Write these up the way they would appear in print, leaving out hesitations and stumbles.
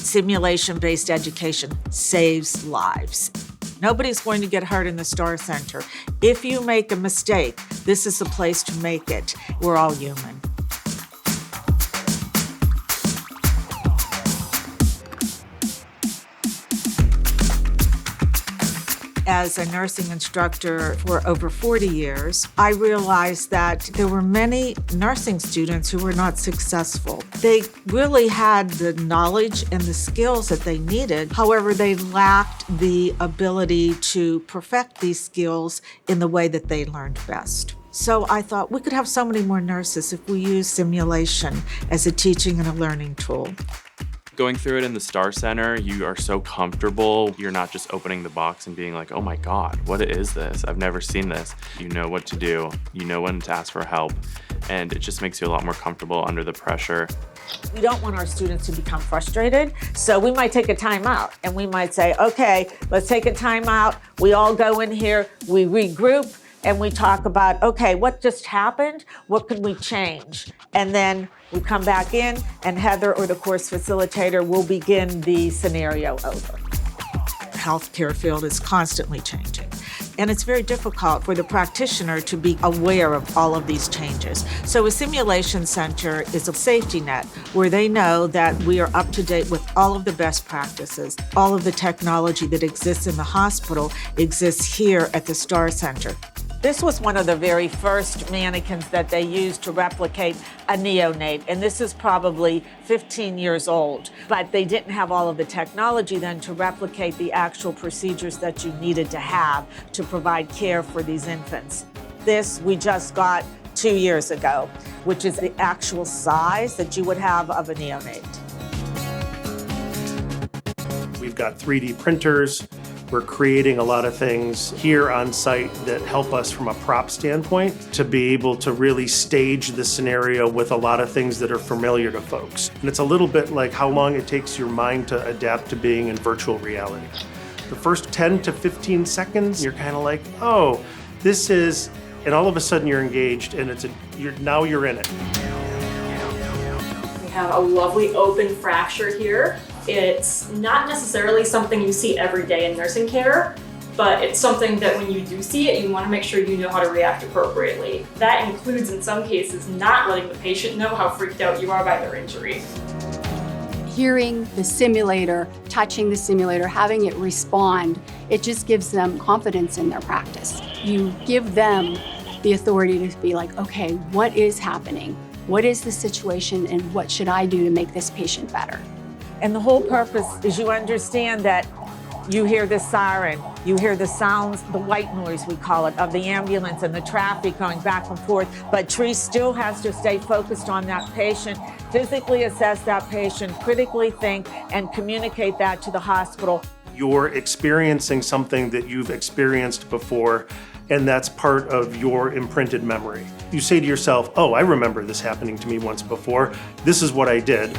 Simulation-based education saves lives. Nobody's going to get hurt in the STAR Center. If you make a mistake, this is the place to make it. We're all human. As a nursing instructor for over 40 years, I realized that there were many nursing students who were not successful. They really had the knowledge and the skills that they needed. However, they lacked the ability to perfect these skills in the way that they learned best. So I thought we could have so many more nurses if we use simulation as a teaching and a learning tool. Going through it in the STAR Center, you are so comfortable. You're not just opening the box and being like, oh my God, what is this? I've never seen this. You know what to do. You know when to ask for help. And it just makes you a lot more comfortable under the pressure. We don't want our students to become frustrated, so we might take a time out and we might say, okay, let's take a time out. We all go in here, we regroup, and we talk about, okay, what just happened? What could we change? And then we come back in and Heather or the course facilitator will begin the scenario over. The healthcare field is constantly changing. And it's very difficult for the practitioner to be aware of all of these changes. So a simulation center is a safety net where they know that we are up to date with all of the best practices. All of the technology that exists in the hospital exists here at the STAR Center. This was one of the very first mannequins that they used to replicate a neonate, and this is probably 15 years old. But they didn't have all of the technology then to replicate the actual procedures that you needed to have to provide care for these infants. This we just got 2 years ago, which is the actual size that you would have of a neonate. We've got 3D printers. We're creating a lot of things here on site that help us from a prop standpoint to be able to really stage the scenario with a lot of things that are familiar to folks. And it's a little bit like how long it takes your mind to adapt to being in virtual reality. The first 10 to 15 seconds, you're kind of like, oh, this is, and all of a sudden you're engaged and now you're in it. We have a lovely open fracture here. It's not necessarily something you see every day in nursing care, but it's something that when you do see it, you want to make sure you know how to react appropriately. That includes, in some cases, not letting the patient know how freaked out you are by their injury. Hearing the simulator, touching the simulator, having it respond, it just gives them confidence in their practice. You give them the authority to be like, okay, what is happening? What is the situation and what should I do to make this patient better? And the whole purpose is you understand that you hear the siren, you hear the sounds, the white noise we call it, of the ambulance and the traffic going back and forth, but Tree still has to stay focused on that patient, physically assess that patient, critically think, and communicate that to the hospital. You're experiencing something that you've experienced before, and that's part of your imprinted memory. You say to yourself, oh, I remember this happening to me once before. This is what I did.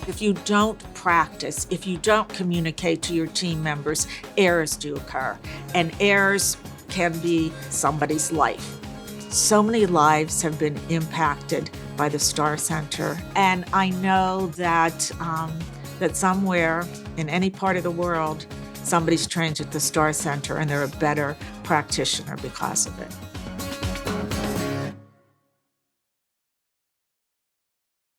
If you don't practice, if you don't communicate to your team members, errors do occur. And errors can be somebody's life. So many lives have been impacted by the STAR Center. And I know that, that somewhere in any part of the world, somebody's trained at the STAR Center and they're a better practitioner because of it.